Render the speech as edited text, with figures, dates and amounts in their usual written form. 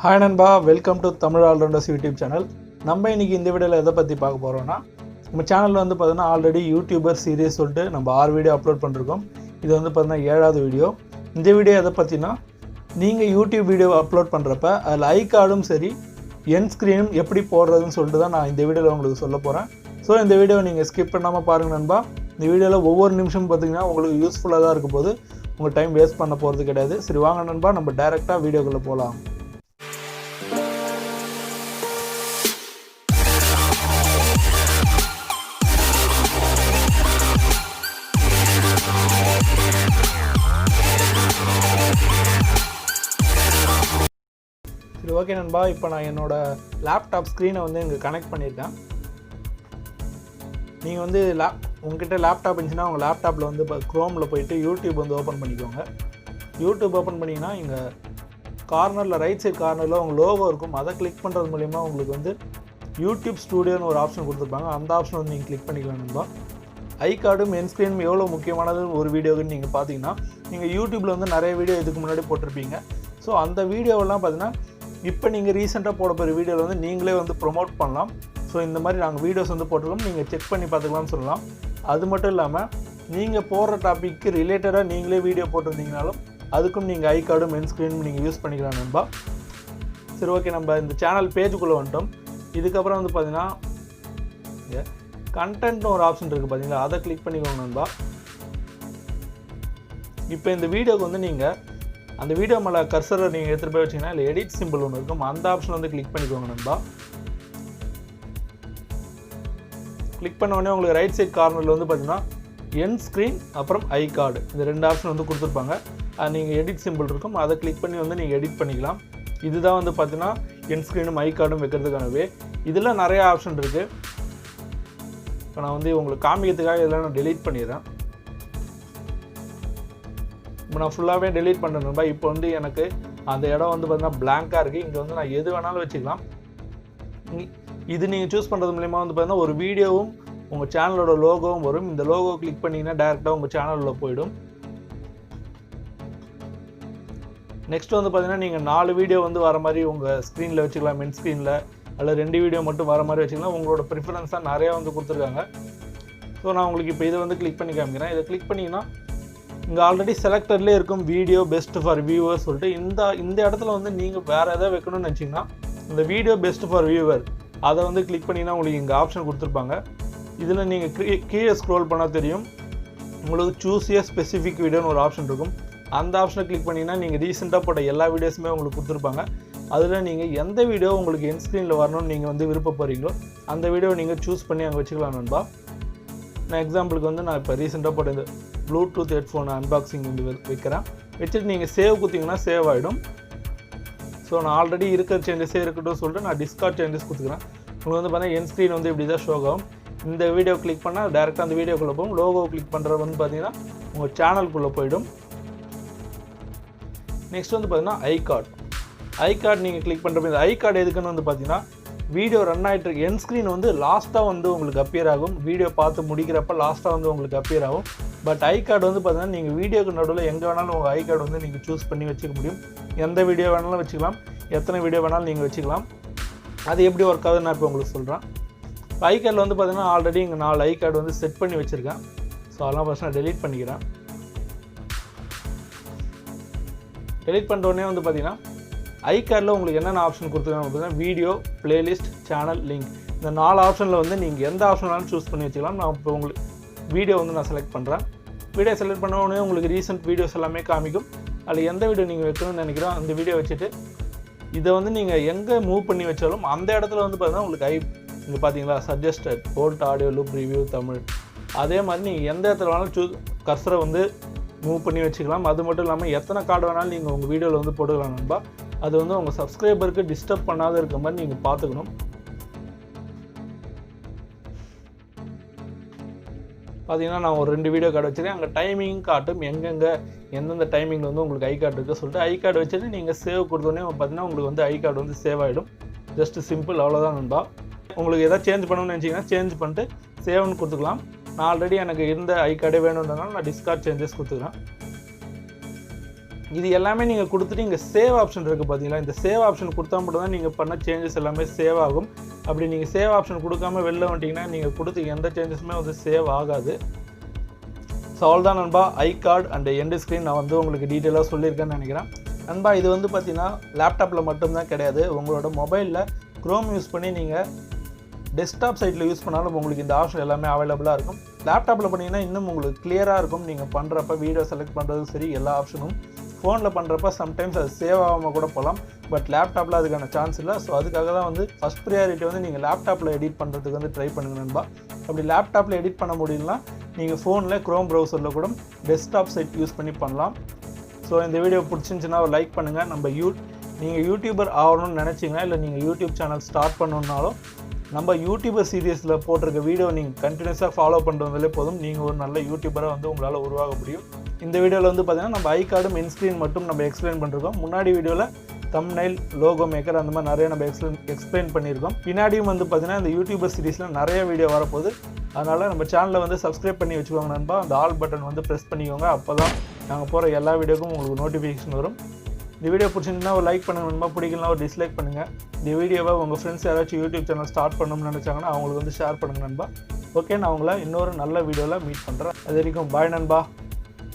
Hi Nanba, welcome to Tamizh Allrounders YouTube channel. நம்ம இன்னைக்கு இந்த வீடியோல எதை பத்தி பார்க்க போறோம்னா நம்ம சேனல்ல வந்து பார்த்தீங்கன்னா ஆல்ரெடி யூடியூபர் சீரிஸ் சொல்லிட்டு நம்ம 6 வீடியோ அப்லோட் பண்ணிருக்கோம். இது வந்து பார்த்தீங்கன்னா 7வது வீடியோ. இந்த வீடியோ எதை பத்தினா நீங்க யூடியூப் வீடியோ அப்லோட் பண்றப்ப அதுல ஐ கார்டும் சரி எண்ட் ஸ்கிரீனும் எப்படி போடுறதுன்னு சொல்லிட்டு தான் நான் இந்த வீடியோல உங்களுக்கு சொல்ல போறேன். சோ இந்த வீடியோ நீங்க ஸ்கிப் பண்ணாம பாருங்க நண்பா. இந்த வீடியோல ஒவ்வொரு நிமிஷமும் பாத்தீங்கன்னா உங்களுக்கு யூஸ்ஃபுல்லா தான் இருக்க போகுது. உங்க டைம் வேஸ்ட் பண்ண போறது கிடையாது. சரி வாங்க நண்பா நம்ம டைரக்ட்டா வீடியோக்குள்ள போலாம். ஓகே நண்பா, இப்போ நான் என்னோட லேப்டாப் ஸ்க்ரீனை வந்து இங்கே கனெக்ட் பண்ணியிருக்கேன். நீங்கள் வந்து உங்ககிட்ட லேப்டாப் இருந்துச்சுன்னா உங்கள் லேப்டாப்பில் வந்து இப்போ க்ரோமில் போயிட்டு யூடியூப் வந்து ஓப்பன் பண்ணிக்கோங்க. யூடியூப் ஓப்பன் பண்ணிங்கன்னா இங்கே கார்னரில் ரைட் சைட் கார்னரில் உங்கள் லோகோ இருக்கும். அதை கிளிக் பண்ணுறது மூலிமா உங்களுக்கு வந்து யூடியூப் ஸ்டூடியோன்னு ஒரு ஆப்ஷன் கொடுத்துருப்பாங்க. அந்த ஆப்ஷன் வந்து நீங்கள் கிளிக் பண்ணிக்கலாம் நண்பா. ஐ கார்டும் என் ஸ்க்ரீனும் எவ்வளோ முக்கியமானது ஒரு வீடியோக்குன்னு நீங்கள் பார்த்தீங்கன்னா நீங்கள் யூடியூப்பில் வந்து நிறைய வீடியோ இதுக்கு முன்னாடி போட்டிருப்பீங்க. ஸோ அந்த வீடியோவெல்லாம் பார்த்தீங்கன்னா இப்போ நீங்கள் ரீசெண்டாக போட போகிற வீடியோவில் வந்து நீங்களே வந்து ப்ரொமோட் பண்ணலாம். ஸோ இந்த மாதிரி நாங்கள் வீடியோஸ் வந்து போட்டிருக்கோம், நீங்கள் செக் பண்ணி பார்த்துக்கலாம்னு சொல்லலாம். அது மட்டும் இல்லாமல் நீங்கள் போடுற டாப்பிக்கு ரிலேட்டடாக நீங்களே வீடியோ போட்டிருந்தீங்கனாலும் அதுக்கும் நீங்கள் ஐ கார்டும் என் ஸ்க்ரீனும் நீங்கள் யூஸ் பண்ணிக்கலாம் நண்பா. சரி ஓகே, நம்ம இந்த சேனல் பேஜுக்குள்ளே வந்துட்டோம். இதுக்கப்புறம் வந்து பார்த்தீங்கன்னா கண்டென்ட்னு ஒரு ஆப்ஷன் இருக்குது பார்த்தீங்களா, அதை கிளிக் பண்ணிக்கோங்க நண்பா. இப்போ இந்த வீடியோக்கு வந்து நீங்கள் அந்த வீடியோ மேலே கர்சரை நீங்கள் எடுத்துகிட்டு போய் வச்சிங்கன்னா இல்லை எடிட் சிம்பிள் ஒன்று இருக்கும், அந்த ஆப்ஷன் வந்து கிளிக் பண்ணிக்கோங்க நண்பா. கிளிக் பண்ண உடனே உங்களுக்கு ரைட் சைட் கார்னரில் வந்து பார்த்தீங்கன்னா என் ஸ்க்ரீன் அப்புறம் ஐ கார்டு இந்த 2 ஆப்ஷன் வந்து கொடுத்துருப்பாங்க. அது நீங்கள் எடிட் சிம்பிள் இருக்கும், அதை கிளிக் பண்ணி வந்து நீங்கள் எடிட் பண்ணிக்கலாம். இதுதான் வந்து பார்த்தீங்கன்னா என் ஸ்க்ரீனும் ஐ கார்டும் வைக்கிறதுக்கானவே. இதில் நிறைய ஆப்ஷன் இருக்குது. இப்போ நான் வந்து உங்களுக்கு காமிக்கிறதுக்காக இதெல்லாம் நான் டெலீட் பண்ணிடுறேன். இப்போ நான் ஃபுல்லாகவே டெலீட் பண்ணுறேன்பா. இப்போ வந்து எனக்கு அந்த இடம் வந்து பார்த்தீங்கன்னா பிளாங்காக இருக்குது. இங்கே வந்து நான் எது வேணாலும் வச்சுக்கலாம். இது நீங்கள் சூஸ் பண்ணுறது மூலிமா வந்து பார்த்தீங்கன்னா ஒரு வீடியோவும் உங்கள் சேனலோட லோகோவும் வரும். இந்த லோகோ கிளிக் பண்ணிங்கன்னா டேரெக்டாக உங்கள் சேனலில் போயிடும். நெக்ஸ்ட் வந்து பார்த்தீங்கன்னா நீங்கள் 4 வீடியோ வந்து வர மாதிரி உங்கள் ஸ்க்ரீனில் வச்சுக்கலாம். மென் ஸ்க்ரீனில் அதில் 2 வீடியோ மட்டும் வர மாதிரி வச்சுக்கலாம். உங்களோட ப்ரிஃபரன்ஸாக நிறையா வந்து கொடுத்துருக்காங்க. ஸோ நான் உங்களுக்கு இப்போ இதை வந்து கிளிக் பண்ணி காமிக்கிறேன். இதை கிளிக் பண்ணிங்கன்னா இங்கே ஆல்ரெடி செலக்டர்லேயே இருக்கும் வீடியோ பெஸ்ட் ஃபார் வியூவர் சொல்லிட்டு இந்த இடத்துல வந்து நீங்கள் வேறு எதாவது வைக்கணும்னு நினச்சிங்கன்னா இந்த வீடியோ பெஸ்ட் ஃபார் வியூவர் அதை வந்து கிளிக் பண்ணிங்கன்னா உங்களுக்கு இங்கே ஆப்ஷன் கொடுத்துருப்பாங்க. இதில் நீங்கள் கீழே ஸ்க்ரோல் பண்ணால் தெரியும் உங்களுக்கு சூஸ் ஏ ஸ்பெசிஃபிக் வீடியோன்னு ஒரு ஆப்ஷன் இருக்கும். அந்த ஆப்ஷனை கிளிக் பண்ணிங்கன்னா நீங்கள் ரீசெண்டாக போட்ட எல்லா வீடியோஸுமே உங்களுக்கு கொடுத்துருப்பாங்க. அதில் நீங்கள் எந்த வீடியோ உங்களுக்கு என் ஸ்க்ரீனில் வரணும்னு நீங்கள் வந்து விருப்பப்படுறீங்களோ அந்த வீடியோவை நீங்கள் சூஸ் பண்ணி அங்கே வச்சுக்கலாம் நண்பா. நான் எக்ஸாம்பிளுக்கு வந்து நான் இப்போ ரீசெண்டாக போட்ட இந்த ப்ளூடூத் ஹெட்ஃபோன் அன்பாக்சிங் வந்து வைக்கிறேன். வச்சுட்டு நீங்கள் சேவ் கொடுத்தீங்கன்னா சேவ் ஆகிடும். ஸோ நான் ஆல்ரெடி இருக்கிற சேஞ்சஸே இருக்கட்டும் சொல்லிட்டு நான் டிஸ்கார்ட் சேஞ்சஸ் கொடுத்துக்கிறேன். உங்களுக்கு வந்து பார்த்தீங்கன்னா என் ஸ்க்ரீன் வந்து இப்படி தான் ஷோ ஆகும். இந்த வீடியோ கிளிக் பண்ணால் டேரெக்டாக அந்த வீடியோக்குள்ளே போகும். லோகோ கிளிக் பண்ணுறது வந்து பார்த்தீங்கன்னா உங்கள் சேனலுக்குள்ளே போயிடும். நெக்ஸ்ட் வந்து பார்த்தீங்கன்னா ஐ கார்டு நீங்கள் கிளிக் பண்ணுறப்ப இந்த ஐ கார்டு எதுக்குன்னு வந்து பார்த்தீங்கன்னா வீடியோ ரன் ஆகிட்டு இருக்கு என் ஸ்க்ரீன் வந்து லாஸ்ட்டாக வந்து உங்களுக்கு அப்பியர் ஆகும். வீடியோ பார்த்து முடிக்கிறப்ப லாஸ்ட்டாக வந்து உங்களுக்கு அப்பியர் ஆகும். பட் ஐ கார்டு வந்து பார்த்தீங்கன்னா நீங்கள் வீடியோக்கு நடுவில் எங்கே வேணாலும் உங்கள் ஐ கார்டு வந்து நீங்கள் சூஸ் பண்ணி வச்சுக்க முடியும். எந்த வீடியோ வேணாலும் வச்சுக்கலாம், எத்தனை வீடியோ வேணாலும் நீங்கள் வச்சுக்கலாம். அது எப்படி ஒர்க் ஆகுதுன்னு நான் இப்போ உங்களுக்கு சொல்கிறேன். இப்போ ஐ கார்டில் வந்து பார்த்தீங்கன்னா ஆல்ரெடி இங்கே 4 ஐ கார்டு வந்து செட் பண்ணி வச்சுருக்கேன். ஸோ அதெல்லாம் ஃபஸ்ட் நான் டெலீட் பண்ணிக்கிறேன். டெலீட் பண்ணுற உடனே வந்து பார்த்தீங்கன்னா ஐ கார்டில் உங்களுக்கு என்னென்ன ஆப்ஷன் கொடுத்துருக்காங்க பார்த்தீங்கன்னா வீடியோ, பிளேலிஸ்ட், சேனல், லிங்க் இந்த 4 ஆப்ஷனில் வந்து நீங்கள் எந்த ஆப்ஷன் வேணாலும் சூஸ் பண்ணி வச்சுக்கலாம். நான் இப்போ உங்களுக்கு வீடியோ வந்து நான் செலக்ட் பண்ணுறேன். வீடியோ செலக்ட் பண்ண உடனே உங்களுக்கு ரீசெண்ட் வீடியோஸ் எல்லாமே காமிக்கும். அதில் எந்த வீடியோ நீங்கள் வைக்கணும்னு நினைக்கிறோம் அந்த வீடியோ வச்சுட்டு இதை வந்து நீங்கள் எங்கே மூவ் பண்ணி வச்சாலும் அந்த இடத்துல வந்து பார்த்தீங்கன்னா உங்களுக்கு இங்கே பார்த்தீங்களா suggested, bold, audio, loop, review, Tamil அதே மாதிரி நீங்கள் எந்த இடத்துல வேணாலும் கர்சரை வந்து மூவ் பண்ணி வச்சுக்கலாம். அது மட்டும் இல்லாமல் எத்தனை கார்டு வேணாலும் நீங்கள் உங்கள் வீடியோவில் வந்து போட்டுக்கலாம் நண்பா. அது வந்து உங்கள் சப்ஸ்கிரைபருக்கு டிஸ்டர்ப் பண்ணாத இருக்க மாதிரி நீங்கள் பார்த்துக்கணும். பார்த்தீங்கன்னா நான் ஒரு 2 வீடியோ கார்டு வச்சுருக்கேன். அங்கே டைமிங் காட்டும் எங்கெங்கே எந்தெந்த டைமிங்கில் வந்து உங்களுக்கு ஐ கார்டு இருக்குது சொல்லிட்டு ஐ கார்டு வச்சுட்டு நீங்கள் சேவ் கொடுத்தோடனே பார்த்தீங்கன்னா உங்களுக்கு வந்து ஐ கார்டு வந்து சேவ் ஆகிடும். ஜஸ்ட் சிம்பிள், அவ்வளோதான் நண்பா. உங்களுக்கு எதாவது சேஞ்ச் பண்ணணும்னு நினச்சிங்கன்னா சேஞ்ச் பண்ணிட்டு சேவ்னு கொடுத்துக்கலாம். நான் ஆல்ரெடி எனக்கு இருந்த ஐ கார்டே வேணுன்றதுனால நான் டிஸ்கார்ட் சேஞ்சஸ் கொடுத்துக்கிறேன். இது எல்லாமே நீங்கள் கொடுத்துட்டு இங்கே சேவ் ஆப்ஷன் இருக்குது பார்த்தீங்களா, இந்த சேவ் ஆப்ஷன் கொடுத்தா மட்டும் தான் நீங்கள் பண்ண சேஞ்சஸ் எல்லாமே சேவ் ஆகும். அப்படி நீங்கள் சேவ் ஆப்ஷன் கொடுக்காம வெளில வந்துட்டிங்கன்னா நீங்கள் கொடுத்து எந்த சேஞ்சஸுமே வந்து சேவ் ஆகாது. ஸோ அவ்வளோதான் நண்பா, ஐ கார்டு அண்ட் எண்டு ஸ்க்ரீன் நான் வந்து உங்களுக்கு டீட்டெயிலாக சொல்லியிருக்கேன்னு நினைக்கிறேன். நண்பா இது வந்து பார்த்தீங்கன்னா லேப்டாப்பில் மட்டும்தான் கிடையாது, உங்களோட மொபைலில் க்ரோம் யூஸ் பண்ணி நீங்கள் டெஸ்க்டாப் சைட்டில் யூஸ் பண்ணாலும் உங்களுக்கு இந்த ஆப்ஷன் எல்லாமே அவைலபிளாக இருக்கும். லேப்டாப்பில் பண்ணிங்கன்னா இன்னும் உங்களுக்கு கிளியராக இருக்கும். நீங்கள் பண்ணுறப்ப வீடியோ செலக்ட் பண்ணுறதும் சரி, எல்லா ஆப்ஷனும். ஃபோனில் பண்ணுறப்ப சம்டைம்ஸ் அது சேவ் ஆகாமல் கூட போகலாம், பட் லேப்டாப்பில் அதுக்கான சான்ஸ் இல்லை. ஸோ அதுக்காக தான் வந்து ஃபஸ்ட் ப்ரியாரிட்டி வந்து நீங்கள் லேப்டாப்பில் எடிட் பண்ணுறதுக்கு வந்து ட்ரை பண்ணுங்க நண்பா. அப்படி லேப்டாப்பில் எடிட் பண்ண முடியலனா நீங்கள் ஃபோனில் க்ரோம் ப்ரௌசரில் கூட டெஸ்க்டாப் சைட் யூஸ் பண்ணி பண்ணலாம். ஸோ இந்த வீடியோ பிடிச்சிருந்துச்சின்னா ஒரு லைக் பண்ணுங்கள். நீங்கள் யூடியூபர் ஆகணும்னு நினச்சிங்கன்னா, இல்லை நீங்கள் யூடியூப் சேனல் ஸ்டார்ட் பண்ணணுன்னாலும் நம்ம யூடியூபர் சீரியஸில் போட்டிருக்க வீடியோ நீங்கள் கண்டினியூஸாக ஃபாலோ பண்ணிட்டு வந்தாலே போதும், நீங்கள் ஒரு நல்ல யூடியூபராக வந்து உங்களால் உருவாக முடியும். இந்த வீடியோவில் வந்து பார்த்தீங்கன்னா நம்ம ஐ கார்டு மெயின் ஸ்க்ரீன் மட்டும் நம்ம எக்ஸ்பிளைன் பண்ணிருக்கோம். முன்னாடி வீடியோவில் தம்ப்நெயில், லோகோ மேக்கர் அந்த மாதிரி நிறைய நம்ம எக்ஸ்பிளைன் பண்ணியிருக்கோம். பின்னாடியும் வந்து பார்த்தீங்கன்னா இந்த யூடியூபர் சீரிஸில் நிறைய வீடியோ வரப்போகுது. அதனால் நம்ம சேனலை வந்து சப்ஸ்கிரைப் பண்ணி வச்சுக்கோங்க நண்பா. அந்த ஆல் பட்டன் வந்து ப்ரெஸ் பண்ணிக்கோங்க, அப்போ தான் நாங்கள் போகிற எல்லா வீடியோக்கும் உங்களுக்கு நோட்டிஃபிகேஷன் வரும். இந்த வீடியோ பிடிச்சிருந்தா ஒரு லைக் பண்ணுங்கள் நண்பா, பிடிக்கலாம் ஒரு டிஸ்லைக் பண்ணுங்கள். இந்த வீடியோவை உங்கள் ஃப்ரெண்ட்ஸ் யாராச்சும் யூடியூப் சேனல் ஸ்டார்ட் பண்ணணும்னு நினச்சாங்கன்னா அவங்களுக்கு வந்து ஷேர் பண்ணுங்கள் நண்பா. ஓகே, நான் உங்களை இன்னொரு நல்ல வீடியோவில் மீட் பண்ணுறேன். அது வரைக்கும் பாய் நண்பா.